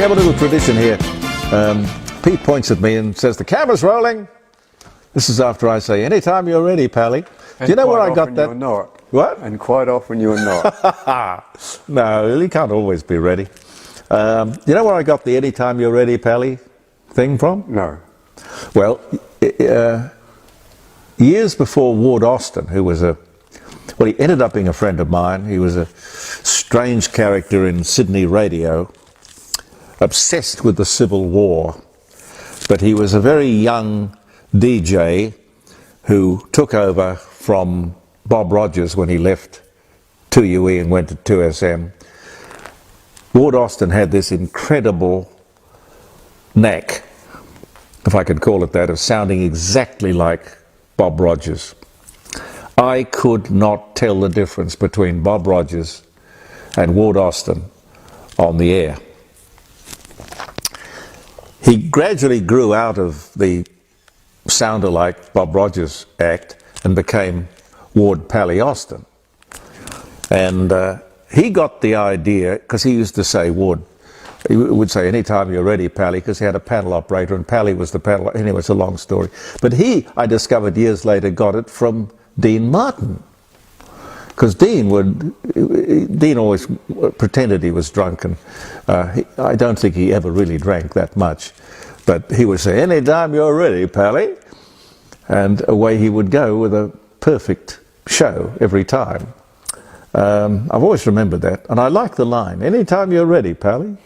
have a little tradition here. Pete points at me and says, "The camera's rolling." This is after I say, "Anytime you're ready, Pally." Do you know where I got that? You're not. What? And quite often you're not. No, you can't always be ready. Do you know where I got the "Anytime you're ready, Pally" thing from? No. Well, years before Ward Austin, who was he ended up being a friend of mine. He was a strange character in Sydney radio, obsessed with the Civil War. But he was a very young DJ who took over from Bob Rogers when he left 2UE and went to 2SM. Ward Austin had this incredible knack, if I could call it that, of sounding exactly like Bob Rogers. I could not tell the difference between Bob Rogers and Ward Austin on the air. He gradually grew out of the sound-alike Bob Rogers act and became Ward Pally Austin. And he got the idea, because he used to say, Ward, he would say, "Anytime you're ready, Pally," because he had a panel operator, and Pally was the panel. Anyway, it's a long story. But he, I discovered years later, got it from Dean Martin. Because Dean always pretended he was drunk, and I don't think he ever really drank that much. But he would say, "Anytime you're ready, Pally," and away he would go with a perfect show every time. I've always remembered that, and I like the line, "Anytime you're ready, Pally."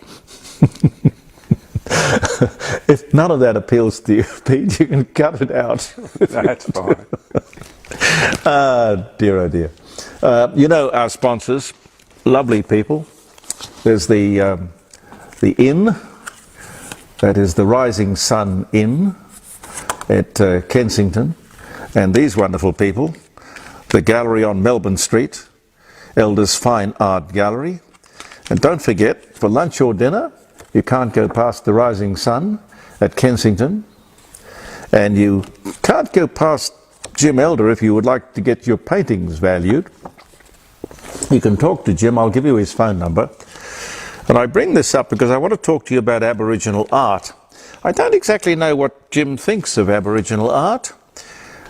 If none of that appeals to you, Pete, you can cut it out. That's fine. Dear, oh dear. You know our sponsors, lovely people. There's the Inn, that is the Rising Sun Inn at Kensington, and these wonderful people, the gallery on Melbourne Street, Elders Fine Art Gallery. And don't forget, for lunch or dinner, you can't go past the Rising Sun at Kensington, and you can't go past Jim Elder if you would like to get your paintings valued. You can talk to Jim. I'll give you his phone number. And I bring this up because I want to talk to you about Aboriginal art. I don't exactly know what Jim thinks of Aboriginal art,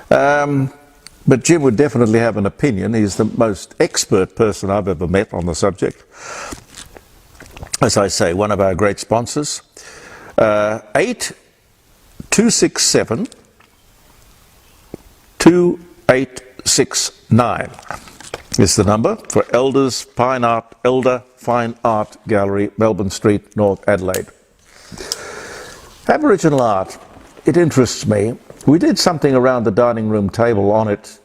but Jim would definitely have an opinion. He's the most expert person I've ever met on the subject. As I say, one of our great sponsors. 8267 2869 is the number for Elder Fine Art Gallery, Melbourne Street, North Adelaide. Aboriginal art, it interests me. We did something around the dining room table on it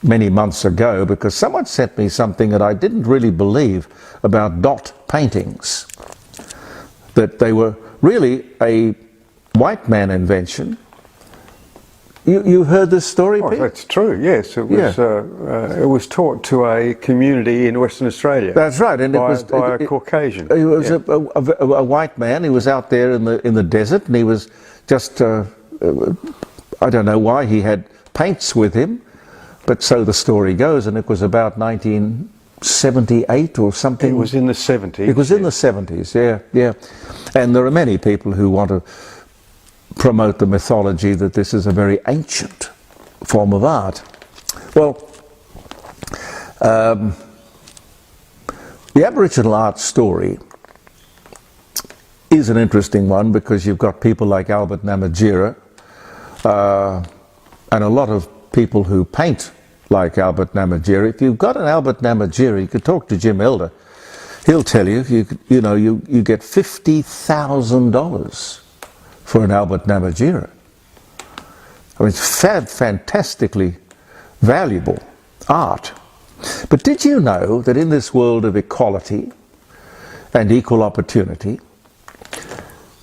many months ago, because someone sent me something that I didn't really believe about dot paintings, that they were really a white man invention. You heard this story, Pete? That's true, yes. It was taught to a community in Western Australia. That's right. And by a Caucasian. He was a white man. He was out there in the desert, and he was just, I don't know why he had paints with him, but so the story goes, and it was about 1978 or something. It was in the 70s. It was in the 70s, yeah. And there are many people who want to promote the mythology that this is a very ancient form of art. Well, the Aboriginal art story is an interesting one, because you've got people like Albert Namatjira and a lot of people who paint like Albert Namatjira. If you've got an Albert Namatjira, you could talk to Jim Elder. He'll tell you, you get $50,000 for an Albert Namatjira. I mean, it's fantastically valuable art. But did you know that in this world of equality and equal opportunity,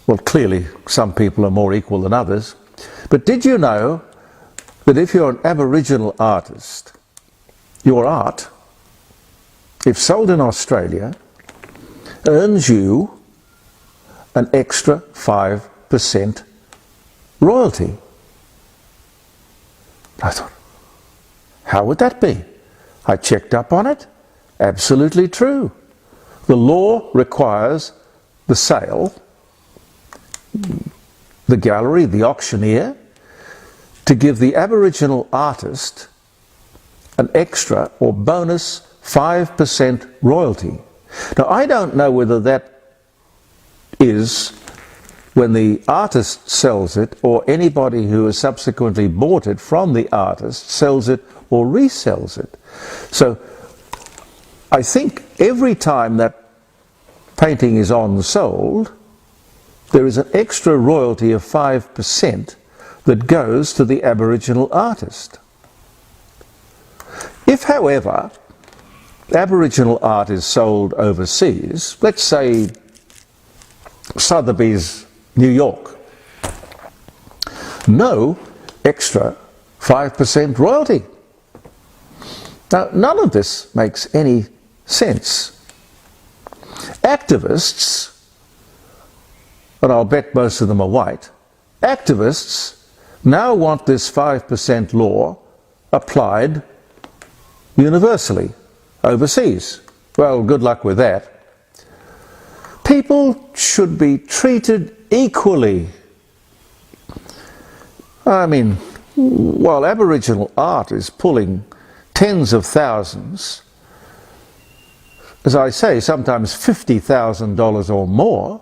well, clearly some people are more equal than others, but did you know that if you're an Aboriginal artist, your art, if sold in Australia, earns you an extra 5% royalty? I thought, how would that be? I checked up on it. Absolutely true. The law requires the sale, the gallery, the auctioneer, to give the Aboriginal artist an extra or bonus 5% royalty. Now, I don't know whether that is when the artist sells it or anybody who has subsequently bought it from the artist sells it or resells it. So I think every time that painting is on-sold, there is an extra royalty of 5% that goes to the Aboriginal artist. If, however, Aboriginal art is sold overseas, let's say Sotheby's, New York, no extra 5% royalty. Now, none of this makes any sense. Activists, and I'll bet most of them are white, activists now want this 5% law applied universally overseas. Well, good luck with that. People should be treated equally. I mean, while Aboriginal art is pulling tens of thousands, as I say, sometimes $50,000 or more,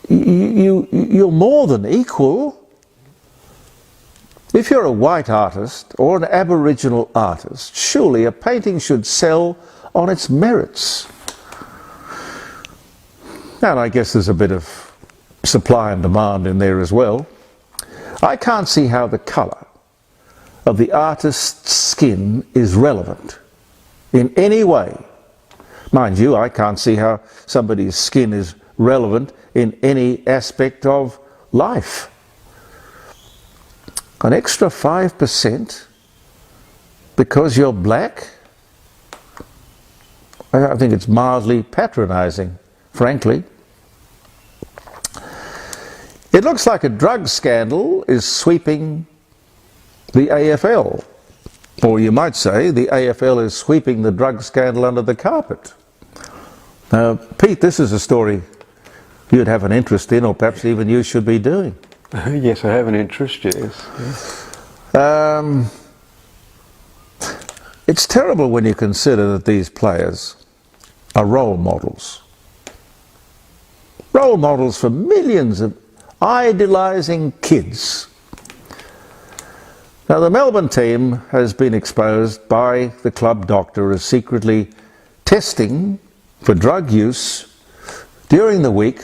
you're more than equal. If you're a white artist or an Aboriginal artist, surely a painting should sell on its merits. And I guess there's a bit of supply and demand in there as well. I can't see how the colour of the artist's skin is relevant in any way. Mind you, I can't see how somebody's skin is relevant in any aspect of life. An extra 5% because you're black? I think it's mildly patronising, frankly. It looks like a drug scandal is sweeping the AFL. Or you might say the AFL is sweeping the drug scandal under the carpet. Now, Pete, this is a story you'd have an interest in, or perhaps even you should be doing. Yes, I have an interest, yes. It's terrible when you consider that these players are role models. Role models for millions of idolising kids. Now, the Melbourne team has been exposed by the club doctor as secretly testing for drug use during the week.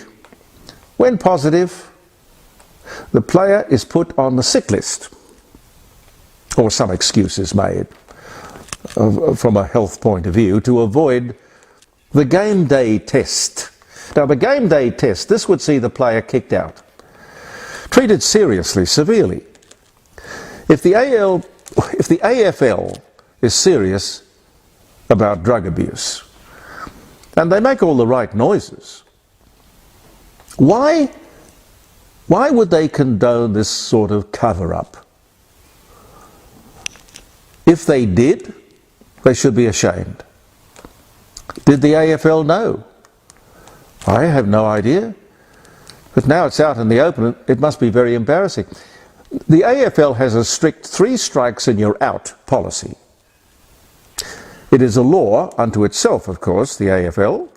When positive, the player is put on the sick list, or some excuse is made from a health point of view to avoid the game day test. Now, the game day test, this would see the player kicked out, treated seriously, severely. If the AFL is serious about drug abuse, and they make all the right noises, why would they condone this sort of cover-up? If they did, they should be ashamed. Did the AFL know? I have no idea. But now it's out in the open, it must be very embarrassing. The AFL has a strict 3 strikes and you're out policy. It is a law unto itself, of course, the AFL.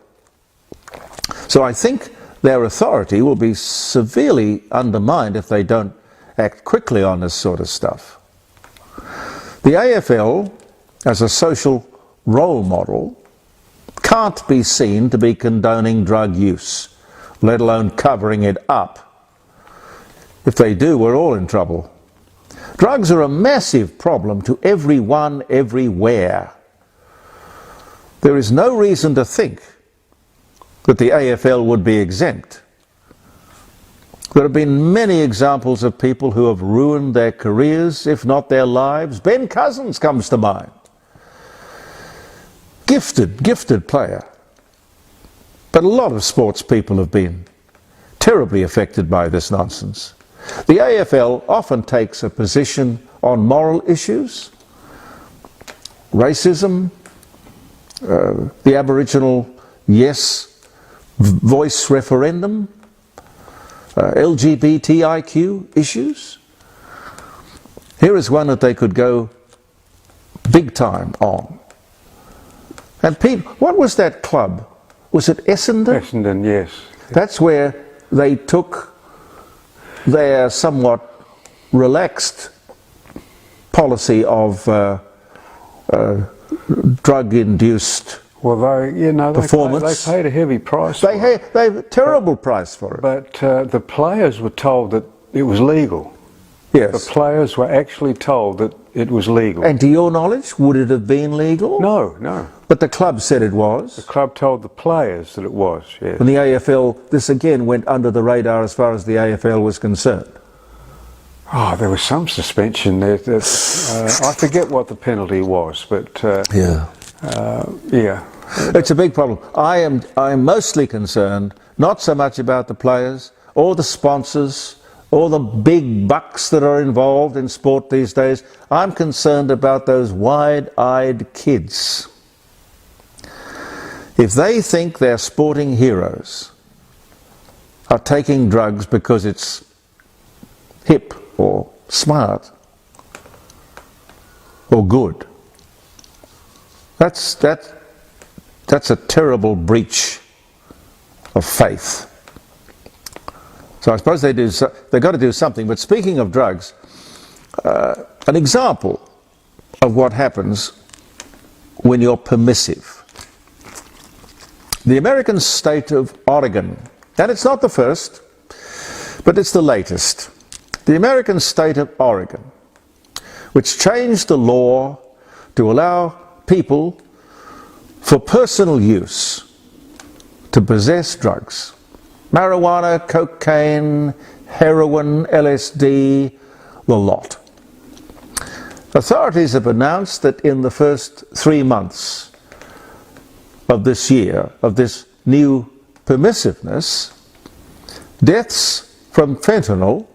So I think their authority will be severely undermined if they don't act quickly on this sort of stuff. The AFL, as a social role model, can't be seen to be condoning drug use, let alone covering it up. If they do, we're all in trouble. Drugs are a massive problem to everyone, everywhere. There is no reason to think that the AFL would be exempt. There have been many examples of people who have ruined their careers, if not their lives. Ben Cousins comes to mind. Gifted player. But a lot of sports people have been terribly affected by this nonsense. The AFL often takes a position on moral issues, racism, the Aboriginal yes voice referendum, LGBTIQ issues. Here is one that they could go big time on. And people, what was that club? Was it Essendon? Essendon, yes. That's where they took their somewhat relaxed policy of drug-induced performance. They paid a heavy price. They paid a terrible price for it. But the players were told that it was legal. Yes. The players were actually told that it was legal. And to your knowledge, would it have been legal? No, no. But the club said it was. The club told the players that it was, yes. And the AFL, this again went under the radar as far as the AFL was concerned. Oh, there was some suspension there. I forget what the penalty was, but yeah. It's a big problem. I am mostly concerned not so much about the players or the sponsors or the big bucks that are involved in sport these days. I'm concerned about those wide-eyed kids. If they think their sporting heroes are taking drugs because it's hip or smart or good, that's a terrible breach of faith. So I suppose they've got to do something. But speaking of drugs, an example of what happens when you're permissive. The American state of Oregon, and it's not the first, but it's the latest. The American state of Oregon, which changed the law to allow people for personal use to possess drugs. Marijuana, cocaine, heroin, LSD, the lot. Authorities have announced that in the first 3 months of this year, of this new permissiveness, deaths from fentanyl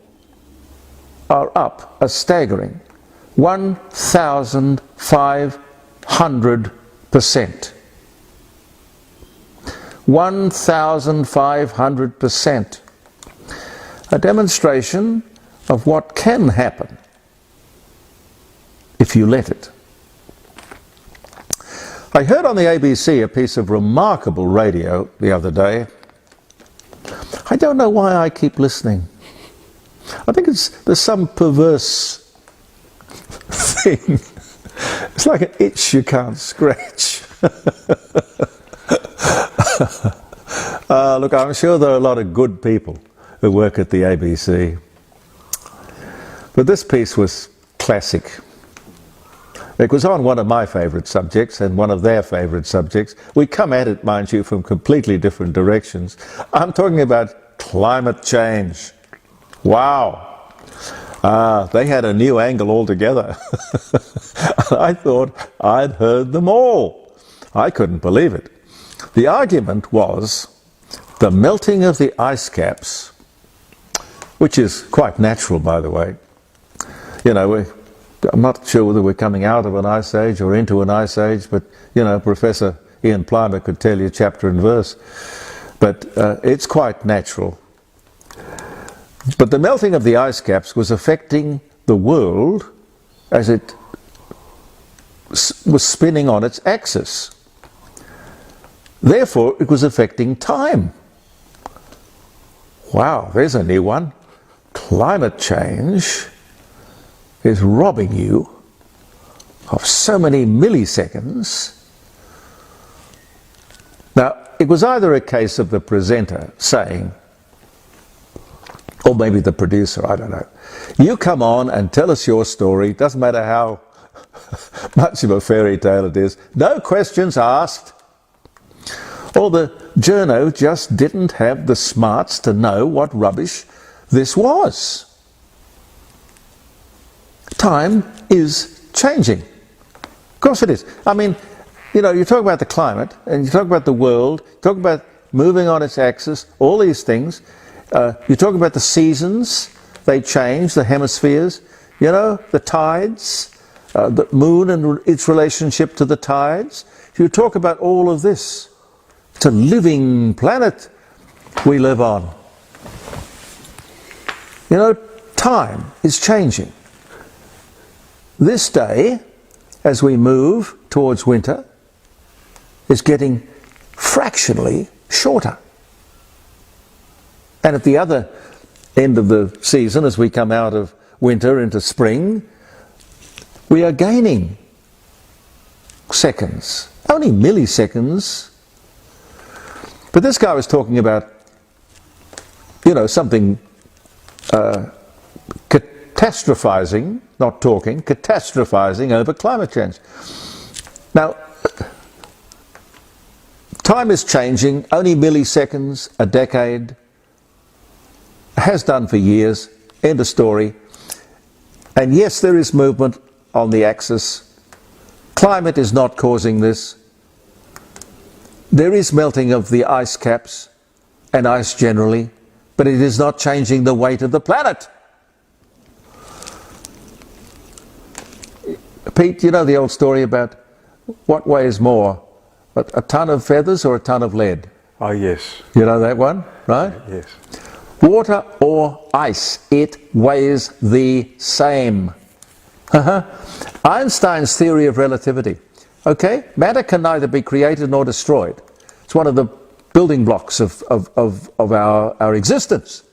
are up a staggering 1,500%. 1,500%. A demonstration of what can happen if you let it. I heard on the ABC a piece of remarkable radio the other day. I don't know why I keep listening. I think there's some perverse thing. It's like an itch you can't scratch. Look, I'm sure there are a lot of good people who work at the ABC. But this piece was classic. It was on one of my favourite subjects and one of their favourite subjects. We come at it, mind you, from completely different directions. I'm talking about climate change. Wow. They had a new angle altogether. I thought I'd heard them all. I couldn't believe it. The argument was the melting of the ice caps, which is quite natural, by the way. You know, I'm not sure whether we're coming out of an ice age or into an ice age, but, you know, Professor Ian Plimer could tell you chapter and verse. But it's quite natural. But the melting of the ice caps was affecting the world as it was spinning on its axis. Therefore, it was affecting time. Wow, there's a new one. Climate change is robbing you of so many milliseconds. Now, it was either a case of the presenter saying, or maybe the producer, I don't know, you come on and tell us your story, doesn't matter how much of a fairy tale it is, no questions asked. Or the journo just didn't have the smarts to know what rubbish this was. Time is changing. Of course it is. I mean, you know, you talk about the climate, and you talk about the world, you talk about moving on its axis, all these things. You talk about the seasons, they change, the hemispheres, you know, the tides, the moon and its relationship to the tides. You talk about all of this. It's a living planet we live on. You know, time is changing. This day, as we move towards winter, is getting fractionally shorter. And at the other end of the season, as we come out of winter into spring, we are gaining seconds, only milliseconds. But this guy was talking about, you know, something catastrophizing, not talking, catastrophizing over climate change. Now, time is changing, only milliseconds, a decade, has done for years, end of story. And yes, there is movement on the axis. Climate is not causing this. There is melting of the ice caps and ice generally, but it is not changing the weight of the planet. Pete, you know the old story about what weighs more, a ton of feathers or a ton of lead? Oh, yes. You know that one, right? Yes. Water or ice, it weighs the same. Einstein's theory of relativity. Okay, matter can neither be created nor destroyed. It's one of the building blocks of our existence.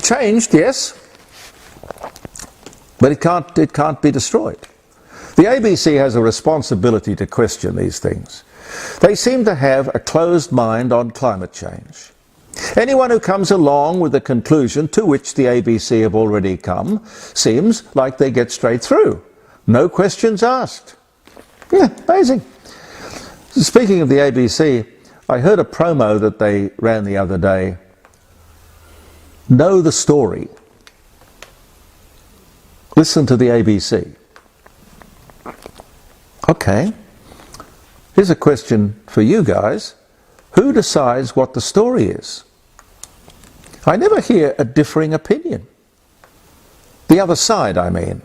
Changed, yes, but it can't be destroyed. The ABC has a responsibility to question these things. They seem to have a closed mind on climate change. Anyone who comes along with a conclusion to which the ABC have already come seems like they get straight through. No questions asked. Yeah, amazing. Speaking of the ABC, I heard a promo that they ran the other day. Know the story. Listen to the ABC. Okay. Here's a question for you guys. Who decides what the story is? I never hear a differing opinion. The other side, I mean.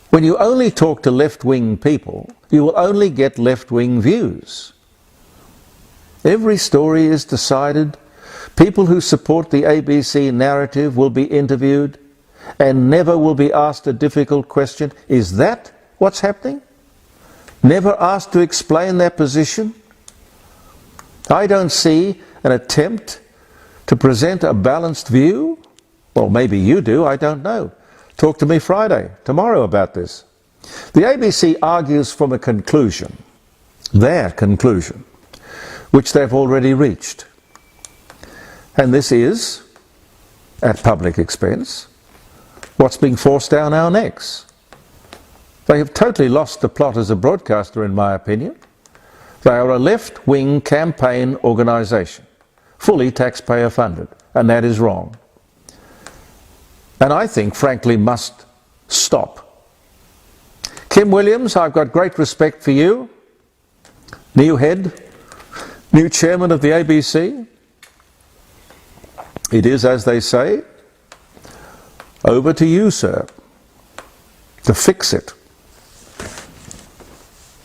When you only talk to left-wing people, you will only get left-wing views. Every story is decided. People who support the ABC narrative will be interviewed and never will be asked a difficult question. Is that what's happening? Never asked to explain their position? I don't see an attempt to present a balanced view. Well, maybe you do, I don't know. Talk to me tomorrow about this. The ABC argues from a conclusion, their conclusion, which they've already reached. And this is, at public expense, what's being forced down our necks. They have totally lost the plot as a broadcaster, in my opinion. They are a left-wing campaign organisation, fully taxpayer funded, and that is wrong. And I think, frankly, must stop. Kim Williams, I've got great respect for you. New head, new chairman of the ABC. It is, as they say, over to you, sir, to fix it.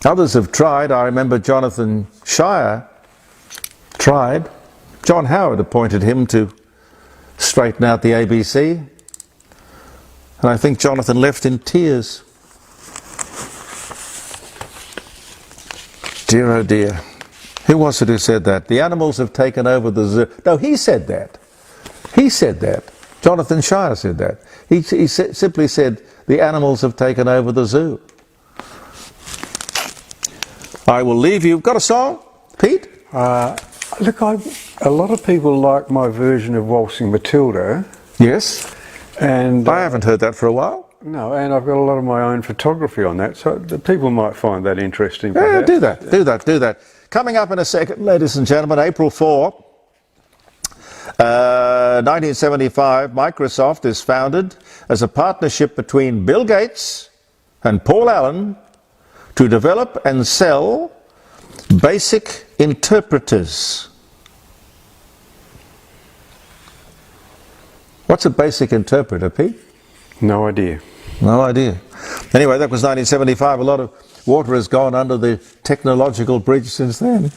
Others have tried. I remember Jonathan Shire tried. John Howard appointed him to straighten out the ABC. And I think Jonathan left in tears. Dear oh dear. Who was it who said that? The animals have taken over the zoo. No, he said that. He said that. Jonathan Shire said that. He simply said, the animals have taken over the zoo. I will leave you. Got a song, Pete? Look, a lot of people like my version of Waltzing Matilda. Yes. And I haven't heard that for a while. No, and I've got a lot of my own photography on that, so the people might find that interesting. Yeah, do that. Coming up in a second, ladies and gentlemen, April 4, 1975, Microsoft is founded as a partnership between Bill Gates and Paul Allen to develop and sell basic interpreters. What's a basic interpreter, Pete? No idea. No idea. Anyway, that was 1975. A lot of water has gone under the technological bridge since then.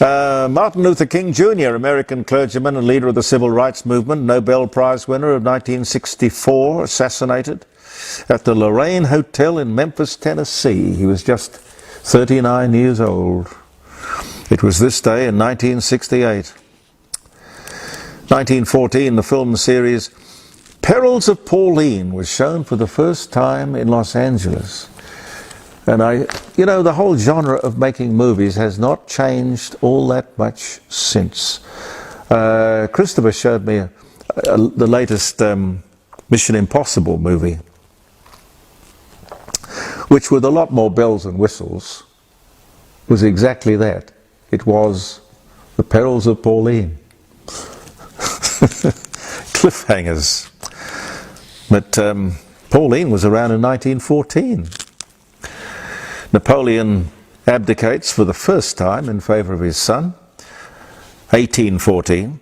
Martin Luther King Jr., American clergyman and leader of the Civil Rights Movement, Nobel Prize winner of 1964, assassinated at the Lorraine Hotel in Memphis, Tennessee. He was just 39 years old. It was this day in 1968. 1914, the film series Perils of Pauline was shown for the first time in Los Angeles. And the whole genre of making movies has not changed all that much since. Christopher showed me the latest Mission Impossible movie, which with a lot more bells and whistles was exactly that. It was The Perils of Pauline. Cliffhangers. But Pauline was around in 1914. Napoleon abdicates for the first time in favour of his son, 1814.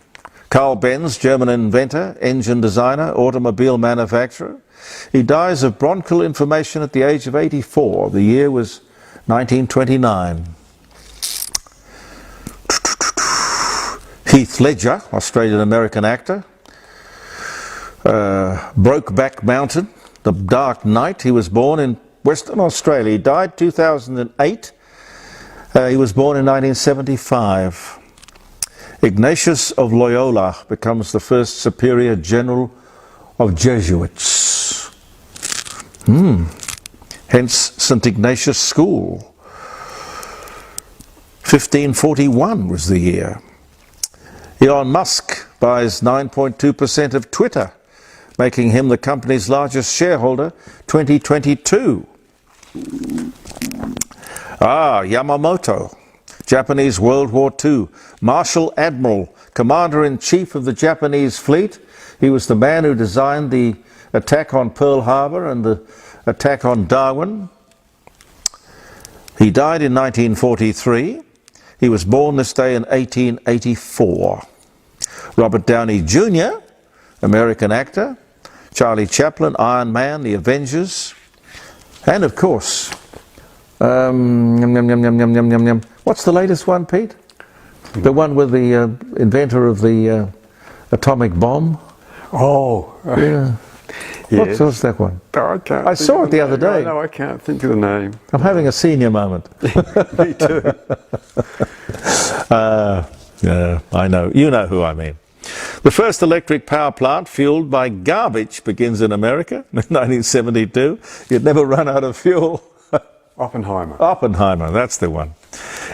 Carl Benz, German inventor, engine designer, automobile manufacturer. He dies of bronchial inflammation at the age of 84. The year was 1929. Heath Ledger, Australian-American actor. Brokeback Mountain, The Dark Knight. He was born in Western Australia. He died 2008. He was born in 1975. Ignatius of Loyola becomes the first superior general of Jesuits. Hence St. Ignatius School. 1541 was the year. Elon Musk buys 9.2% of Twitter, making him the company's largest shareholder, 2022. Yamamoto, Japanese World War II, Marshal Admiral, Commander-in-Chief of the Japanese fleet. He was the man who designed the attack on Pearl Harbor and the attack on Darwin. He died in 1943. He was born this day in 1884. Robert Downey Jr., American actor. Charlie Chaplin, Iron Man, The Avengers. And of course, what's the latest one, Pete? The one with the inventor of the atomic bomb? Oh, yeah. yes. What's that one? Oh, I saw it the other day. No, I can't think of the name. I'm having a senior moment. Me too. Yeah, I know. You know who I mean. The first electric power plant fueled by garbage begins in America in 1972. You'd never run out of fuel. Oppenheimer, that's the one.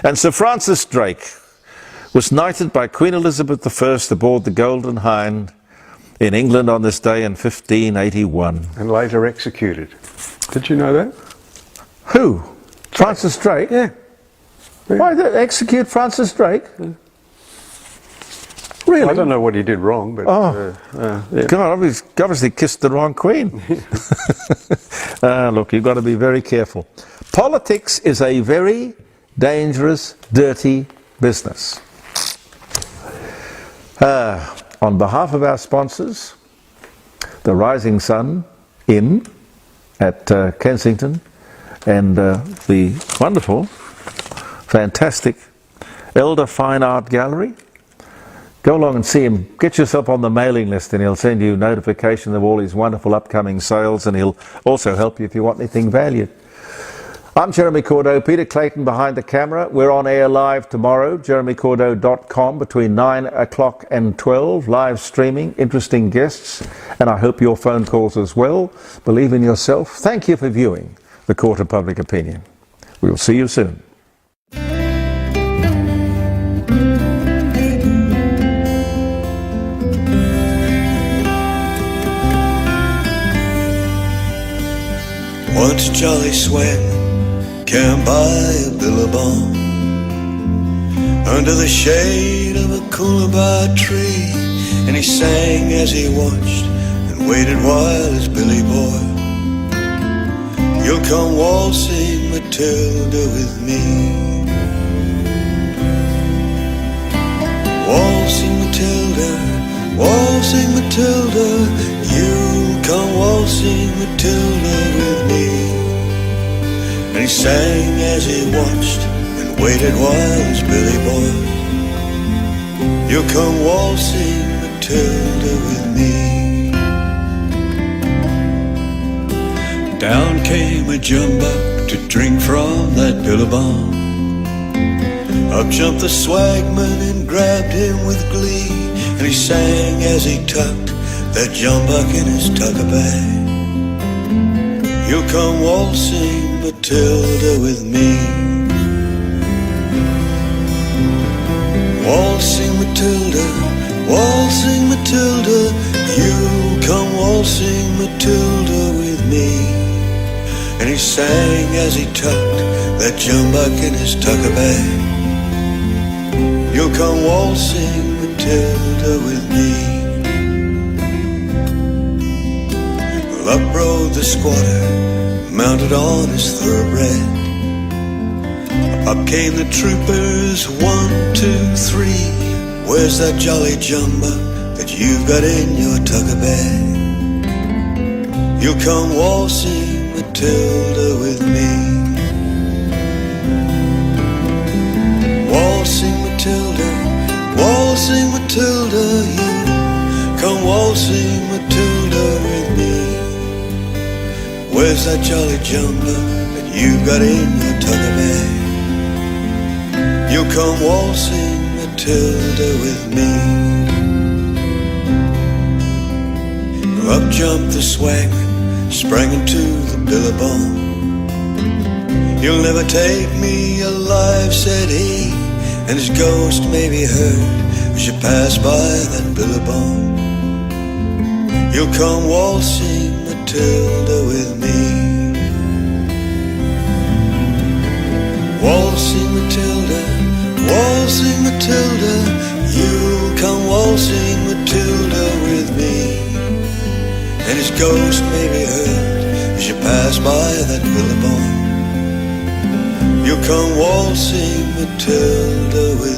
And Sir Francis Drake was knighted by Queen Elizabeth I aboard the Golden Hind in England on this day in 1581. And later executed. Did you know that? Who? Francis Drake? Yeah. Why did they execute Francis Drake? Yeah. Really? I don't know what he did wrong, but... yeah. God, he obviously kissed the wrong queen. Look, you've got to be very careful. Politics is a very dangerous, dirty business. On behalf of our sponsors, the Rising Sun Inn at Kensington, and the wonderful, fantastic Elder Fine Art Gallery, go along and see him. Get yourself on the mailing list and he'll send you notification of all his wonderful upcoming sales, and he'll also help you if you want anything valued. I'm Jeremy Cordeaux, Peter Clayton behind the camera. We're on air live tomorrow, jeremycordeaux.com, between 9 o'clock and 12, live streaming, interesting guests, and I hope your phone calls as well. Believe in yourself. Thank you for viewing The Court of Public Opinion. We will see you soon. Once Charlie swam can't buy a billabong under the shade of a coolabah tree, and he sang as he watched and waited while his Billy boy, you'll come waltzing Matilda with me. Waltzing Matilda, you'll come waltzing Matilda with me. And he sang as he watched and waited while his belly boiled. You'll come waltzing, Matilda, with me. Down came a jumbuck to drink from that billabong. Up jumped the swagman and grabbed him with glee, and he sang as he tucked that jumbuck in his tucker bag. You'll come waltzing, Matilda, with me. Waltzing Matilda, waltzing Matilda, you come waltzing Matilda with me. And he sang as he tucked that jumbuck in his tucker bag. You'll come waltzing Matilda with me. Well, up rode the squatter, mounted on his thoroughbred. Up came the troopers, 1, 2, 3. Where's that jolly jumbuck that you've got in your tucker bag? You'll come waltzing, Matilda, with me. Waltzing Matilda, waltzing Matilda, you come waltzing, Matilda, with me. Where's that jolly jumbuck that you've got in your tucker bag? You'll come waltzing, Matilda, with me. Up jumped the swagman, sprang into the billabong. You'll never take me alive, said he, and his ghost may be heard as you pass by that billabong. You'll come waltzing, Matilda, with me. Waltzing Matilda, waltzing Matilda, you come waltzing, Matilda, with me. And his ghost may be heard as you pass by that billabong. You'll come waltzing, Matilda, with me.